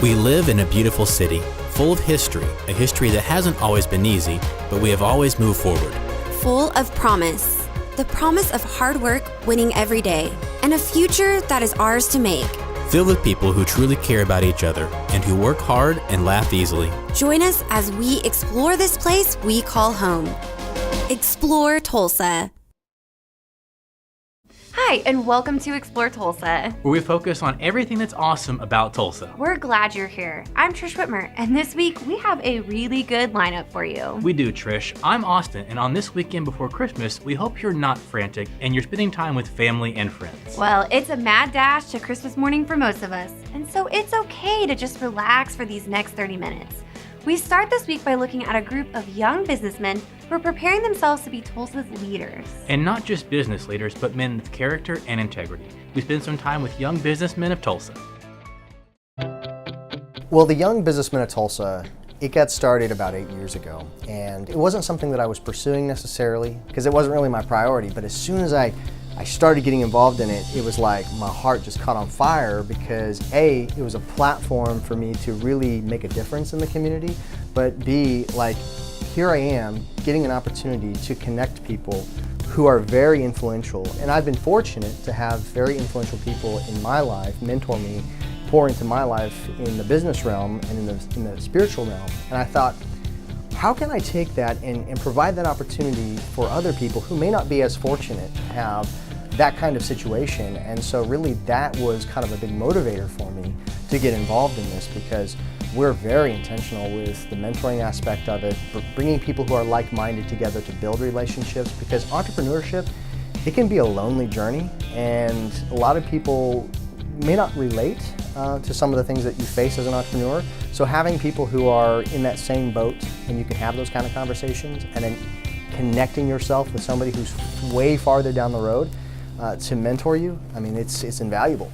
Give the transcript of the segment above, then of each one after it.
We live in a beautiful city, full of history, a history that hasn't always been easy, but we have always moved forward. Full of promise, the promise of hard work winning every day, and a future that is ours to make. Filled with people who truly care about each other and who work hard and laugh easily. Join us as we explore this place we call home. Explore Tulsa. Hi, and welcome to Explore Tulsa, where we focus on everything that's awesome about Tulsa. We're glad you're here. I'm Trish Whitmer, and this week we have a really good lineup for you. We do, Trish. I'm Austin, and on this weekend before Christmas, we hope you're not frantic and you're spending time with family and friends. Well, it's a mad dash to Christmas morning for most of us, and so it's okay to just relax for these next 30 minutes. We start this week by looking at a group of young businessmen who are preparing themselves to be Tulsa's leaders. And not just business leaders, but men with character and integrity. We spend some time with young businessmen of Tulsa. Well, the Young Businessmen of Tulsa, it got started about 8 years ago. And it wasn't something that I was pursuing necessarily, because it wasn't really my priority. But as soon as I started getting involved in it, it was like my heart just caught on fire because A, it was a platform for me to really make a difference in the community, but B, like, here I am getting an opportunity to connect people who are very influential. And I've been fortunate to have very influential people in my life mentor me, pour into my life in the business realm and in the spiritual realm. And I thought, how can I take that and provide that opportunity for other people who may not be as fortunate to have that kind of situation? And so really that was kind of a big motivator for me to get involved in this, because we're very intentional with the mentoring aspect of it, bringing people who are like-minded together to build relationships, because entrepreneurship, it can be a lonely journey, and a lot of people may not relate to some of the things that you face as an entrepreneur. So having people who are in that same boat and you can have those kind of conversations, and then connecting yourself with somebody who's way farther down the road to mentor you, I mean, it's invaluable.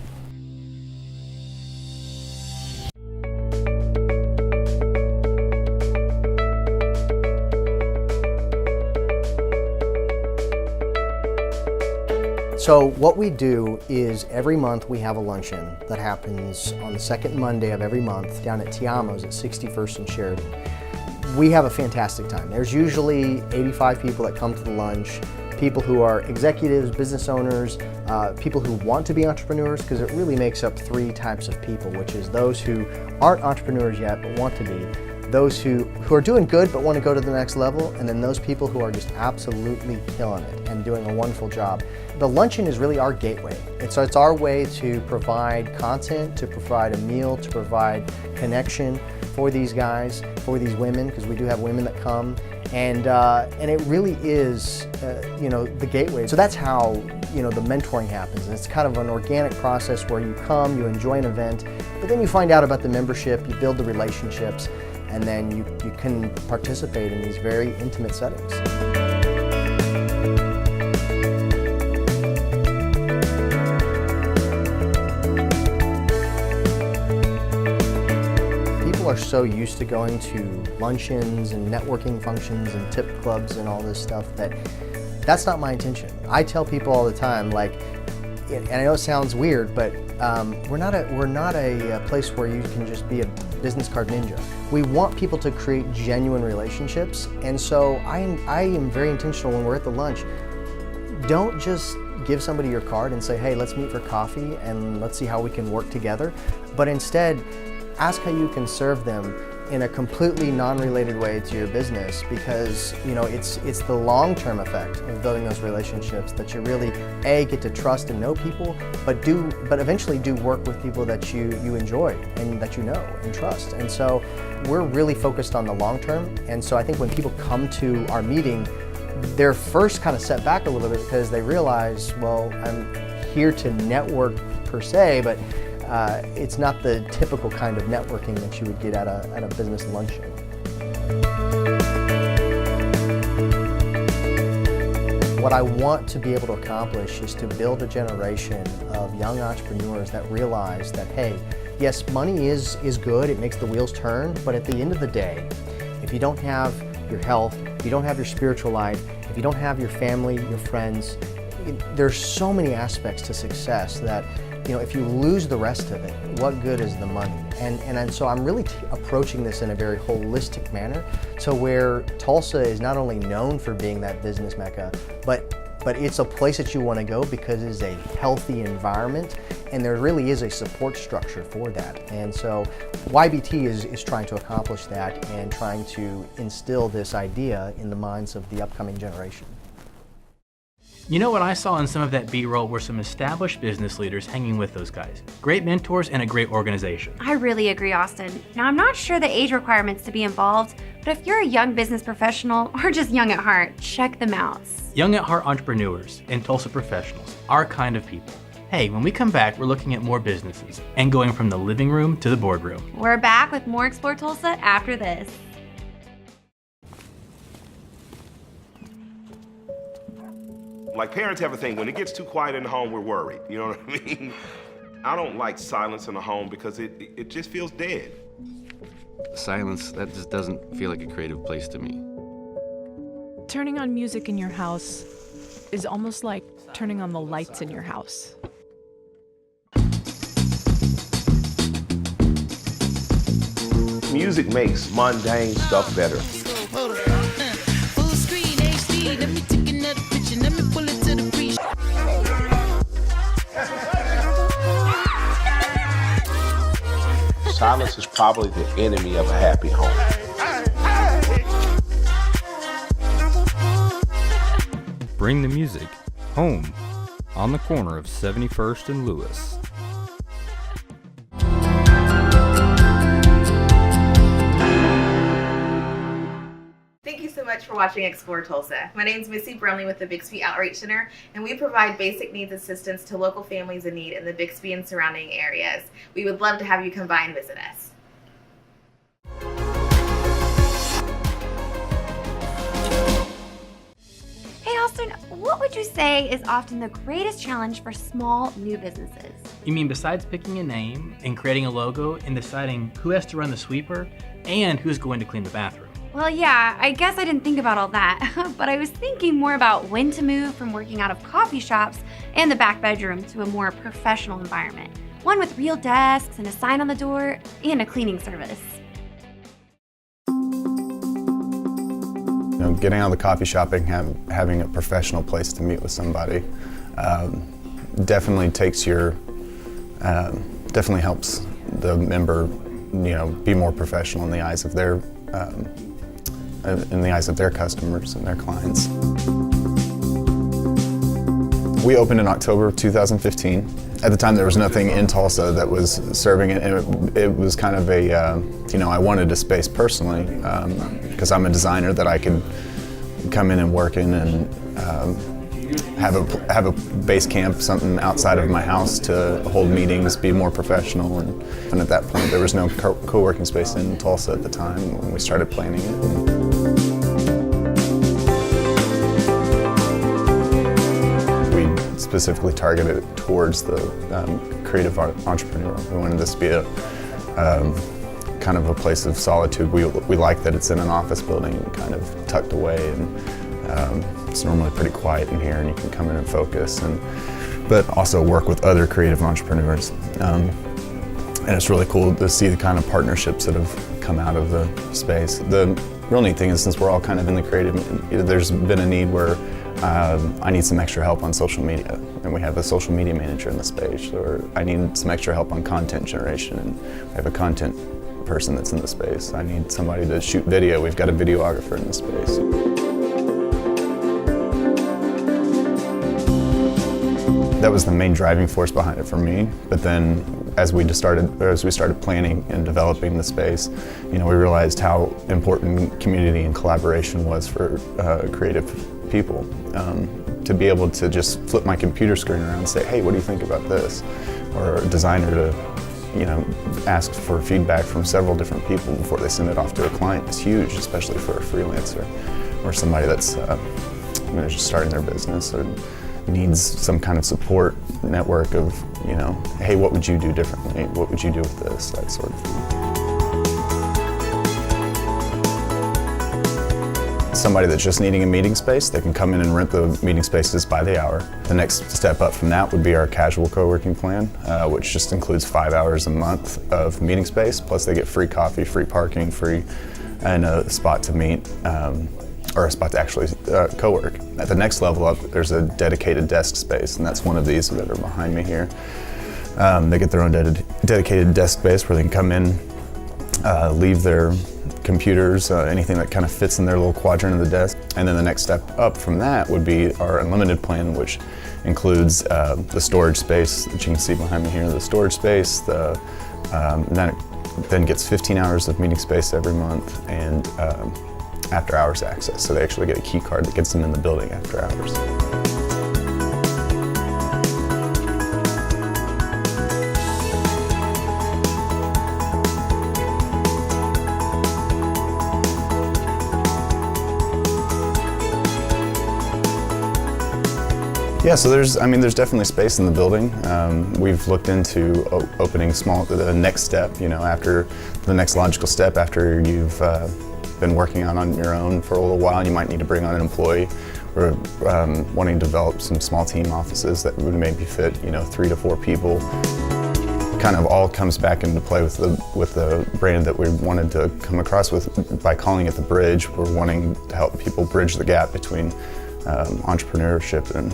So what we do is every month we have a luncheon that happens on the second Monday of every month down at Tiamo's at 61st and Sheridan. We have a fantastic time. There's usually 85 people that come to the lunch, people who are executives, business owners, people who want to be entrepreneurs, because it really makes up three types of people, which is those who aren't entrepreneurs yet but want to be, those who are doing good but want to go to the next level, and then those people who are just absolutely killing it and doing a wonderful job. The luncheon is really our gateway. It's our way to provide content, to provide a meal, to provide connection for these guys, for these women, because we do have women that come, and it really is the gateway. So that's how the mentoring happens. And it's kind of an organic process where you come, you enjoy an event, but then you find out about the membership, you build the relationships, and then you can participate in these very intimate settings. People are so used to going to luncheons and networking functions and tip clubs and all this stuff that's not my intention. I tell people all the time, like, and I know it sounds weird, but we're not a place where you can just be a business card ninja. We want people to create genuine relationships, and so I am very intentional when we're at the lunch. Don't just give somebody your card and say, hey, let's meet for coffee and let's see how we can work together, but instead ask how you can serve them in a completely non-related way to your business, because it's the long-term effect of building those relationships that you really get to trust and know people, but eventually do work with people that you enjoy and that you know and trust. And so we're really focused on the long term. And so I think when people come to our meeting, they're first kind of set back a little bit because they realize, well, I'm here to network per se, but it's not the typical kind of networking that you would get at a business luncheon. What I want to be able to accomplish is to build a generation of young entrepreneurs that realize that, hey, yes, money is good, it makes the wheels turn, but at the end of the day, if you don't have your health, if you don't have your spiritual life, if you don't have your family, your friends, there's so many aspects to success that if you lose the rest of it, what good is the money? And so I'm really approaching this in a very holistic manner, so where Tulsa is not only known for being that business mecca, but it's a place that you want to go because it's a healthy environment, and there really is a support structure for that. And so YBT is trying to accomplish that and trying to instill this idea in the minds of the upcoming generation. You know what I saw in some of that B-roll were some established business leaders hanging with those guys. Great mentors and a great organization. I really agree, Austin. Now, I'm not sure the age requirements to be involved, but if you're a young business professional or just young at heart, check them out. Young at heart entrepreneurs and Tulsa professionals, our kind of people. Hey, when we come back, we're looking at more businesses and going from the living room to the boardroom. We're back with more Explore Tulsa after this. Like, parents have a thing, when it gets too quiet in the home, we're worried. You know what I mean? I don't like silence in the home because it just feels dead. Silence, that just doesn't feel like a creative place to me. Turning on music in your house is almost like turning on the lights in your house. Music makes mundane stuff better. Silence is probably the enemy of a happy home. Bring the music home on the corner of 71st and Lewis. Thank you so much for watching Explore Tulsa. My name is Missy Brumley with the Bixby Outreach Center, and we provide basic needs assistance to local families in need in the Bixby and surrounding areas. We would love to have you come by and visit us. Hey, Austin, what would you say is often the greatest challenge for small new businesses? You mean besides picking a name and creating a logo and deciding who has to run the sweeper and who's going to clean the bathroom? Well, yeah, I guess I didn't think about all that, but I was thinking more about when to move from working out of coffee shops and the back bedroom to a more professional environment. One with real desks and a sign on the door and a cleaning service. Getting out of the coffee shop and having a professional place to meet with somebody definitely takes definitely helps the member, be more professional in the eyes of their customers and their clients. We opened in October of 2015. At the time, there was nothing in Tulsa that was serving it, and it was kind of a, I wanted a space personally, because I'm a designer that I could come in and work in and have a base camp, something outside of my house to hold meetings, be more professional. And at that point, there was no co-working space in Tulsa at the time when we started planning it. Specifically targeted it towards the creative entrepreneur. We wanted this to be a kind of a place of solitude. We like that it's in an office building, kind of tucked away, and it's normally pretty quiet in here, and you can come in and focus, but also work with other creative entrepreneurs. And it's really cool to see the kind of partnerships that have come out of the space. The real neat thing is, since we're all kind of in the creative, there's been a need where I need some extra help on social media, and we have a social media manager in the space, or I need some extra help on content generation, and we have a content person that's in the space. I need somebody to shoot video, we've got a videographer in the space. That was the main driving force behind it for me, but then as we started planning and developing the space, we realized how important community and collaboration was for creative people. To be able to just flip my computer screen around and say, hey, what do you think about this? Or a designer to, ask for feedback from several different people before they send it off to a client is huge, especially for a freelancer or somebody that's just starting their business or needs some kind of support network of, hey, what would you do differently? What would you do with this? That sort of thing. somebody that's just needing a meeting space, they can come in and rent the meeting spaces by the hour. The next step up from that would be our casual co-working plan, which just includes 5 hours a month of meeting space, plus they get free coffee, free parking, free, and a spot to meet, or a spot to actually co-work. At the next level up, there's a dedicated desk space, and that's one of these that are behind me here. They get their own dedicated desk space where they can come in, leave their computers, anything that kind of fits in their little quadrant of the desk. And then the next step up from that would be our unlimited plan, which includes the storage space that you can see behind me here, the storage space, then gets 15 hours of meeting space every month, and after hours access. So they actually get a key card that gets them in the building after hours. Yeah, so there's definitely space in the building. We've looked into opening the next step, after the next logical step after you've been working on your own for a little while. You might need to bring on an employee. We're wanting to develop some small team offices that would maybe fit, 3 to 4 people. Kind of all comes back into play with the brand that we wanted to come across with by calling it The Bridge. We're wanting to help people bridge the gap between entrepreneurship and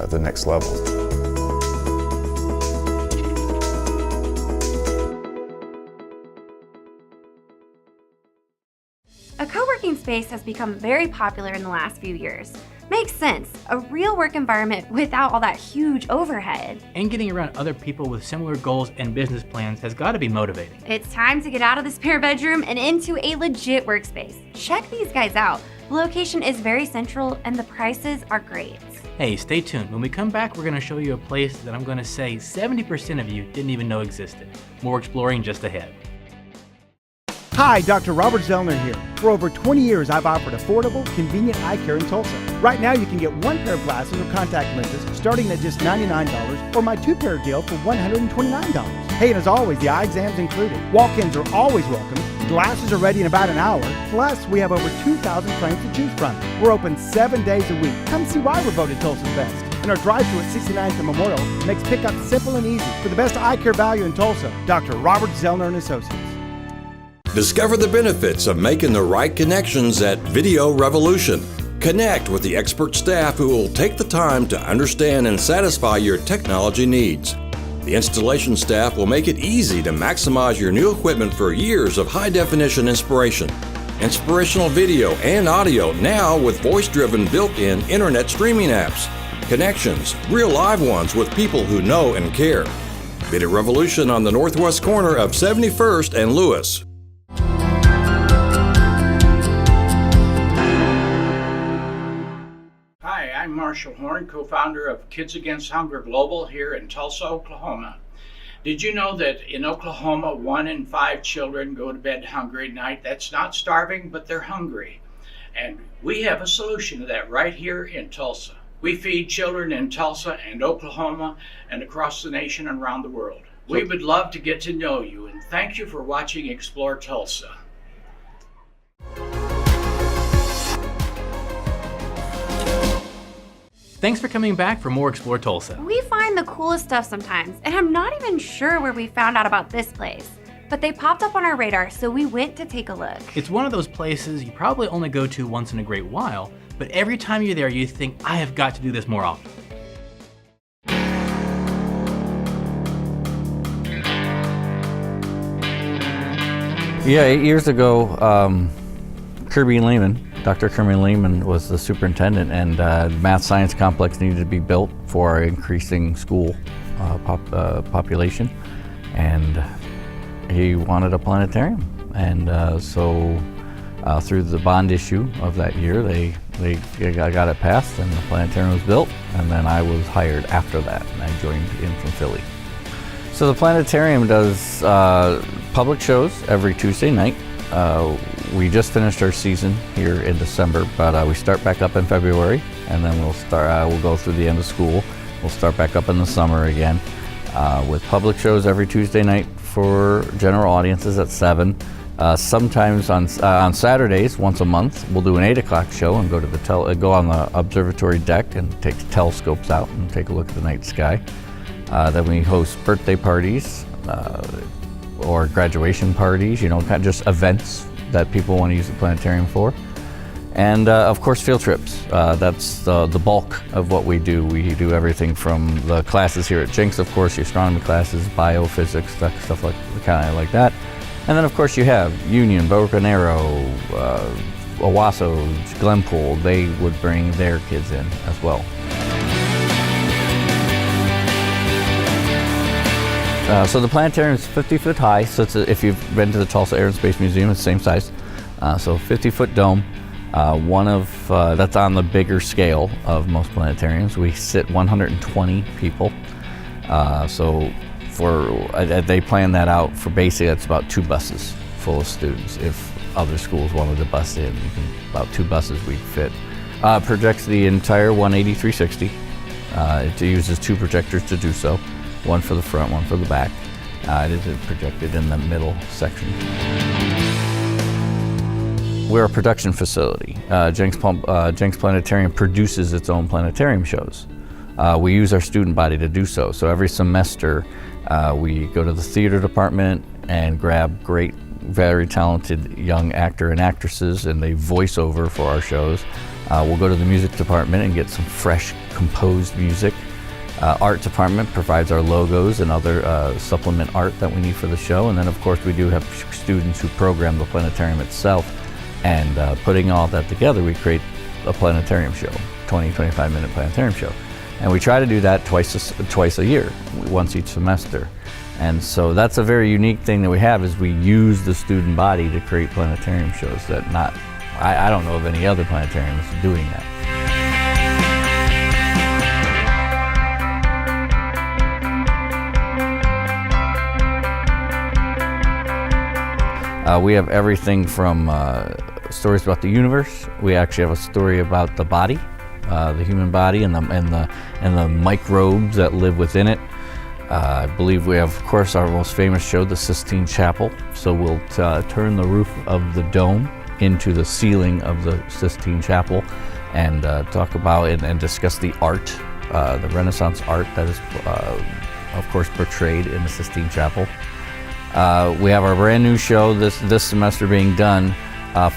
the next level. A co-working space has become very popular in the last few years. Makes sense, a real work environment without all that huge overhead. And getting around other people with similar goals and business plans has got to be motivating. It's time to get out of the spare bedroom and into a legit workspace. Check these guys out. The location is very central and the prices are great. Hey, stay tuned. When we come back, we're going to show you a place that I'm going to say 70% of you didn't even know existed. More exploring just ahead. Hi, Dr. Robert Zellner here. For over 20 years, I've offered affordable, convenient eye care in Tulsa. Right now, you can get 1 pair of glasses or contact lenses starting at just $99 or my 2-pair deal for $129. Hey, and as always, the eye exam's included. Walk-ins are always welcome. Glasses are ready in about an hour. Plus, we have over 2,000 frames to choose from. We're open 7 days a week. Come see why we're voted Tulsa's best. And our drive-thru at 69th and Memorial makes pickup simple and easy. For the best eye care value in Tulsa, Dr. Robert Zellner & Associates. Discover the benefits of making the right connections at Video Revolution. Connect with the expert staff who will take the time to understand and satisfy your technology needs. The installation staff will make it easy to maximize your new equipment for years of high-definition inspiration. Inspirational video and audio now with voice-driven built-in internet streaming apps. Connections, real live ones with people who know and care. Video Revolution on the northwest corner of 71st and Lewis. I'm Marshall Horn, co-founder of Kids Against Hunger Global here in Tulsa, Oklahoma. Did you know that in Oklahoma, 1 in 5 children go to bed hungry at night? That's not starving, but they're hungry. And we have a solution to that right here in Tulsa. We feed children in Tulsa and Oklahoma and across the nation and around the world. We would love to get to know you, and thank you for watching Explore Tulsa. Thanks for coming back for more Explore Tulsa. We find the coolest stuff sometimes, and I'm not even sure where we found out about this place. But they popped up on our radar, so we went to take a look. It's one of those places you probably only go to once in a great while, but every time you're there, you think, I have got to do this more often. Yeah, 8 years ago, Dr. Kirby Lehman was the superintendent, and math science complex needed to be built for our increasing school population, and he wanted a planetarium. And so through the bond issue of that year, they got it passed, and the planetarium was built, and then I was hired after that, and I joined in from Philly. So the planetarium does public shows every Tuesday night. We just finished our season here in December, but we start back up in February, and then we'll go through the end of school. We'll start back up in the summer again with public shows every Tuesday night for general audiences at 7, Sometimes on Saturdays, once a month, we'll do an 8 o'clock show and go to go on the observatory deck and take the telescopes out and take a look at the night sky. Then we host birthday parties or graduation parties, kind of just events that people want to use the planetarium for. And of course, field trips. That's the bulk of what we do. We do everything from the classes here at Jenks, of course, the astronomy classes, biophysics, stuff like that. And then, of course, you have Union, Broken Arrow, Owasso, Glenpool. They would bring their kids in as well. So the planetarium is 50 foot high. So if you've been to the Tulsa Air and Space Museum, it's the same size. So 50-foot dome. That's on the bigger scale of most planetariums. We sit 120 people. They plan that out for basically that's about 2 buses full of students. If other schools wanted to bus in, about 2 buses we'd fit. Projects the entire 180-360. It uses 2 projectors to do so, one for the front, one for the back. It is projected in the middle section. We're a production facility. Jenks Planetarium produces its own planetarium shows. We use our student body to do so. So every semester, we go to the theater department and grab great, very talented young actor and actresses, and they voice over for our shows. We'll go to the music department and get some fresh, composed music. Art department provides our logos and other supplement art that we need for the show. And then, of course, we do have students who program the planetarium itself. And putting all that together, we create a planetarium show, 25-minute planetarium show. And we try to do that twice a year, once each semester. And so that's a very unique thing that we have, is we use the student body to create planetarium shows that I don't know of any other planetarium that's doing that. We have everything from stories about the universe. We actually have a story about the body, the human body, and the microbes that live within it. I believe we have, of course, our most famous show, the Sistine Chapel. So we'll turn the roof of the dome into the ceiling of the Sistine Chapel, and talk about it and discuss the art, the Renaissance art that is, of course, portrayed in the Sistine Chapel. We have our brand new show this semester being done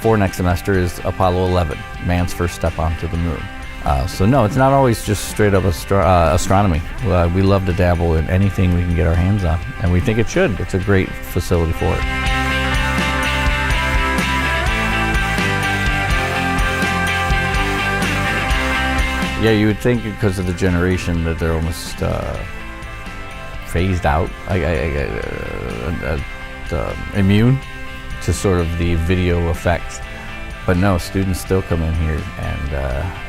for next semester is Apollo 11, man's first step onto the moon. So no, it's not always just straight up astronomy. We love to dabble in anything we can get our hands on, and we think it should. It's a great facility for it. Yeah, you would think because of the generation that they're almost phased out, immune to sort of the video effects. But no, students still come in here, and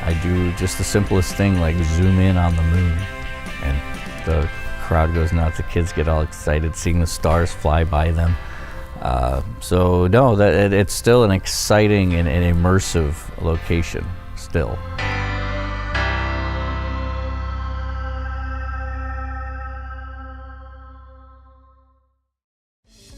I do just the simplest thing, like zoom in on the moon, and the crowd goes nuts. The kids get all excited seeing the stars fly by them. So no, it's still an exciting and an immersive location still.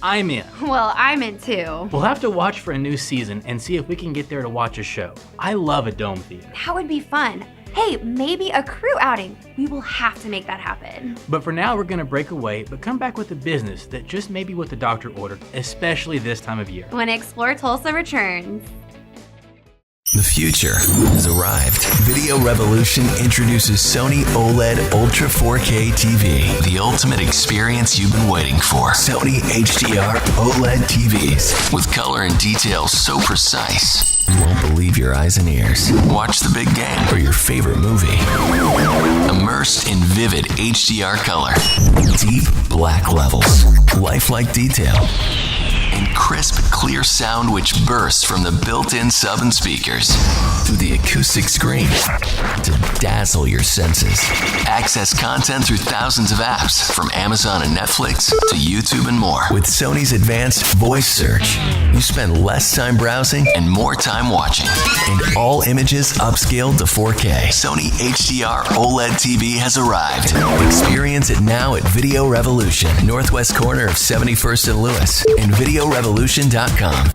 I'm in. Well, I'm in too. We'll have to watch for a new season and see if we can get there to watch a show. I love a dome theater. That would be fun. Hey, maybe a crew outing. We will have to make that happen. But for now, we're gonna break away, but come back with a business that just may be what the doctor ordered, especially this time of year. When Explore Tulsa returns. The future has arrived. Video Revolution introduces Sony OLED Ultra 4K TV, the ultimate experience you've been waiting for. Sony HDR OLED TVs with color and detail so precise, you won't believe your eyes and ears. Watch the big game or your favorite movie. Immersed in vivid HDR color, deep black levels, lifelike detail, and crisp, clear sound which bursts from the built-in sub and speakers through the acoustic screen to dazzle your senses. Access content through thousands of apps from Amazon and Netflix to YouTube and more. With Sony's advanced voice search, you spend less time browsing and more time watching. And all images upscaled to 4K. Sony HDR OLED TV has arrived. Experience it now at Video Revolution, northwest corner of 71st and Lewis, and Video VideoRevolution.com.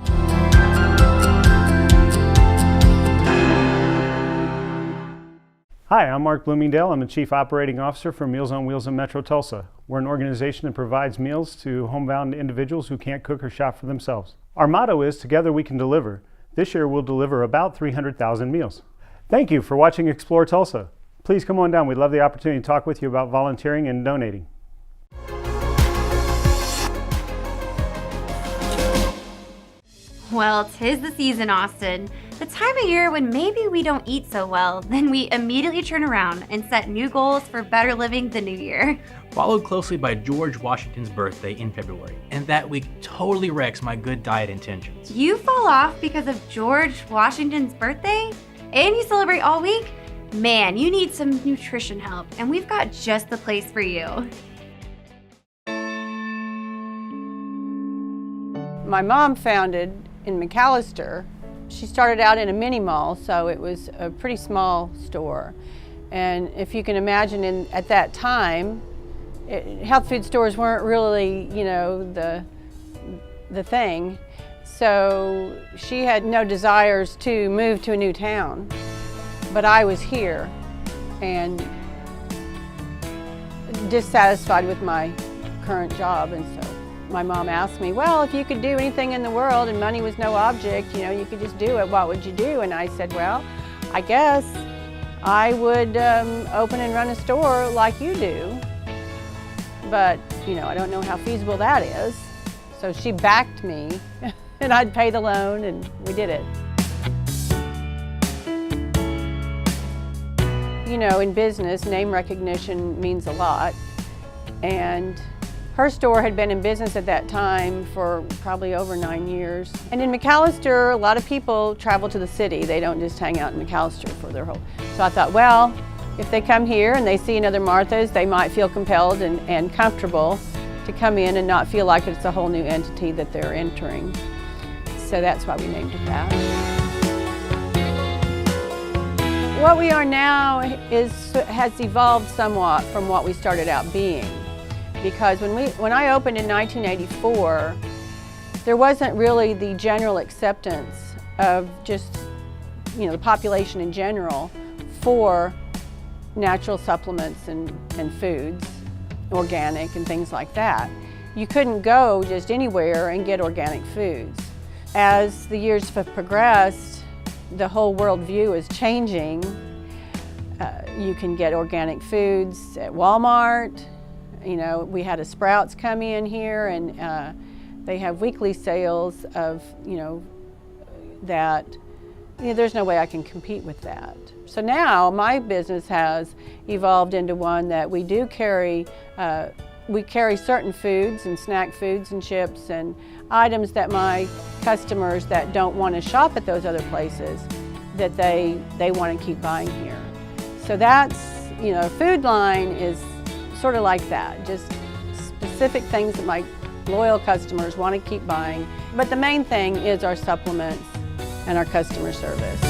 Hi, I'm Mark Bloomingdale. I'm the Chief Operating Officer for Meals on Wheels in Metro Tulsa. We're an organization that provides meals to homebound individuals who can't cook or shop for themselves. Our motto is, together we can deliver. This year we'll deliver about 300,000 meals. Thank you for watching Explore Tulsa. Please come on down. We'd love the opportunity to talk with you about volunteering and donating. Well, 'tis the season, Austin. The time of year when maybe we don't eat so well, then we immediately turn around and set new goals for better living the new year. Followed closely by George Washington's birthday in February, and that week totally wrecks my good diet intentions. You fall off because of George Washington's birthday? And you celebrate all week? Man, you need some nutrition help, and we've got just the place for you. My mom founded in McAllister. She started out in a mini mall, so it was a pretty small store. And if you can imagine, at that time, health food stores weren't really, the thing. So she had no desires to move to a new town. But I was here and dissatisfied with my current job, and so my mom asked me, well, if you could do anything in the world and money was no object, you could just do it, what would you do? And I said, well, I guess I would open and run a store like you do. But, I don't know how feasible that is. So she backed me and I'd pay the loan, and we did it. In business, name recognition means a lot. And her store had been in business at that time for probably over 9 years. And in McAllister, a lot of people travel to the city. They don't just hang out in McAllister for their whole. So I thought, well, if they come here and they see another Martha's, they might feel compelled and comfortable to come in and not feel like it's a whole new entity that they're entering. So that's why we named it that. What we are now has evolved somewhat from what we started out being. Because when I opened in 1984, there wasn't really the general acceptance of just, the population in general for natural supplements and foods, organic and things like that. You couldn't go just anywhere and get organic foods. As the years have progressed, the whole worldview is changing. You can get organic foods at Walmart. We had a Sprouts come in here, and they have weekly sales of, that. There's no way I can compete with that. So now my business has evolved into one that we do carry. We carry certain foods and snack foods and chips and items that my customers that don't want to shop at those other places, that they want to keep buying here. So that's, food line is sort of like that, just specific things that my loyal customers want to keep buying. But the main thing is our supplements and our customer service.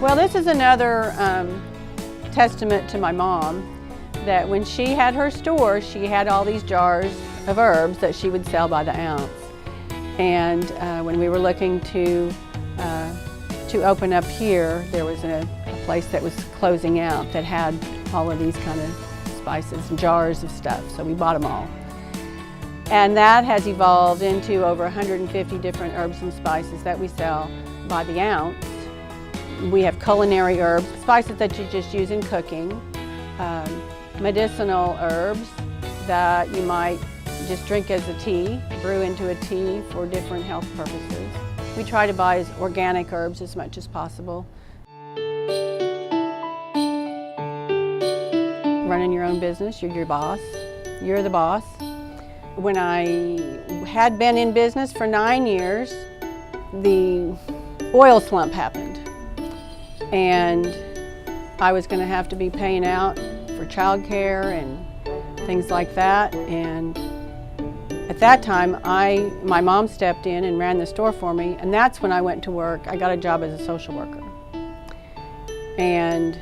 Well, this is another testament to my mom, that when she had her store, she had all these jars of herbs that she would sell by the ounce. And when we were looking to open up here, there was a place that was closing out that had all of these kind of spices and jars of stuff, so we bought them all. And that has evolved into over 150 different herbs and spices that we sell by the ounce. We have culinary herbs, spices that you just use in cooking, medicinal herbs that you might just drink as a tea, brew into a tea for different health purposes. We try to buy organic herbs as much as possible. Running your own business, you're your boss. You're the boss. When I had been in business for 9 years, the oil slump happened. And I was going to have to be paying out for childcare and things like that. And at that time, my mom stepped in and ran the store for me, and that's when I went to work. I got a job as a social worker. And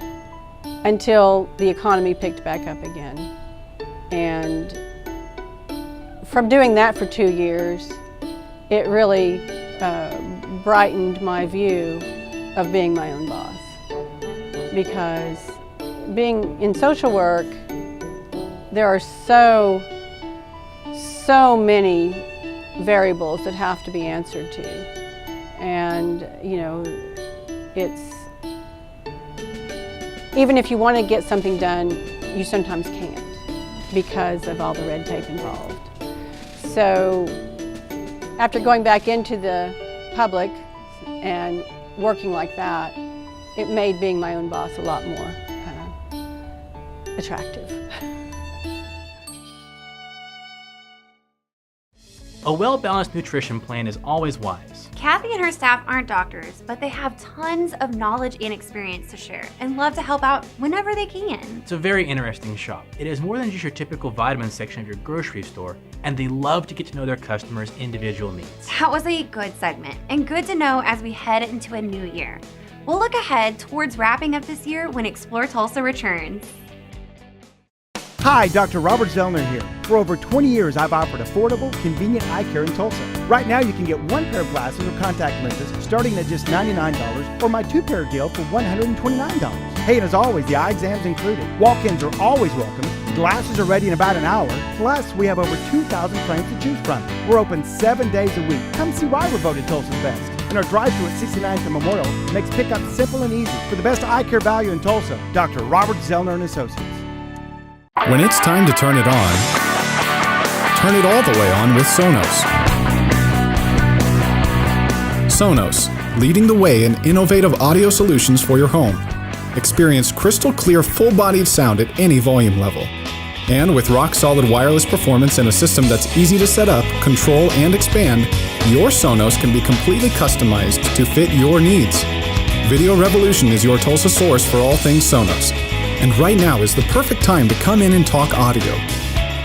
until the economy picked back up again. And from doing that for 2 years, it really brightened my view of being my own boss. Because being in social work, there are so many variables that have to be answered to. And, you know, it's, even if you want to get something done, you sometimes can't because of all the red tape involved. So after going back into the public and working like that, it made being my own boss a lot more attractive. A well-balanced nutrition plan is always wise. Kathy and her staff aren't doctors, but they have tons of knowledge and experience to share and love to help out whenever they can. It's a very interesting shop. It is more than just your typical vitamin section of your grocery store, and they love to get to know their customers' individual needs. That was a good segment, and good to know as we head into a new year. We'll look ahead towards wrapping up this year when Explore Tulsa returns. Hi, Dr. Robert Zellner here. For over 20 years, I've offered affordable, convenient eye care in Tulsa. Right now, you can get 1 pair of glasses or contact lenses starting at just $99, or my 2-pair deal for $129. Hey, and as always, the eye exam's included. Walk-ins are always welcome. Glasses are ready in about an hour. Plus, we have over 2,000 frames to choose from. We're open 7 days a week. Come see why we're voted Tulsa's best. And our drive-thru at 69th and Memorial makes pickup simple and easy. For the best eye care value in Tulsa, Dr. Robert Zellner and Associates. When it's time to turn it on, turn it all the way on with Sonos. Sonos, leading the way in innovative audio solutions for your home. Experience crystal clear, full-bodied sound at any volume level. And with rock-solid wireless performance and a system that's easy to set up, control, and expand, your Sonos can be completely customized to fit your needs. Video Revolution is your Tulsa source for all things Sonos. And right now is the perfect time to come in and talk audio.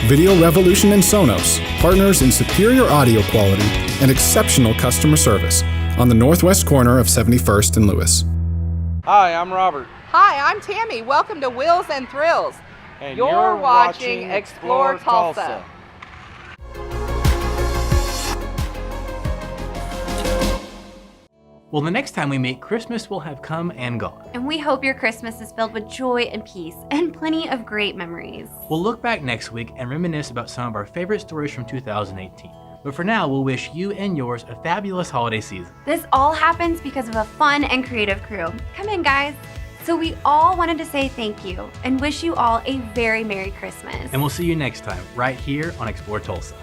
Video Revolution and Sonos, partners in superior audio quality and exceptional customer service on the northwest corner of 71st and Lewis. Hi, I'm Robert. Hi, I'm Tammy. Welcome to Wheels and Thrills. And you're watching Explore Tulsa. Well, the next time we meet, Christmas will have come and gone. And we hope your Christmas is filled with joy and peace and plenty of great memories. We'll look back next week and reminisce about some of our favorite stories from 2018. But for now, we'll wish you and yours a fabulous holiday season. This all happens because of a fun and creative crew. Come in, guys. So we all wanted to say thank you and wish you all a very Merry Christmas. And we'll see you next time, right here on Explore Tulsa.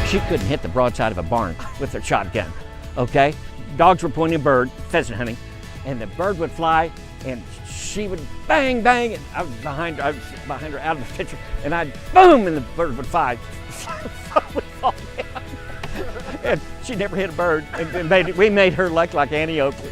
She couldn't hit the broadside of a barn with her shotgun, okay? Dogs were pointing a bird, pheasant hunting, and the bird would fly, and she would bang, bang, and I was behind her out of the picture, and I'd boom, and the bird would fly. would fall down. And she never hit a bird, and we made her look like Annie Oakley.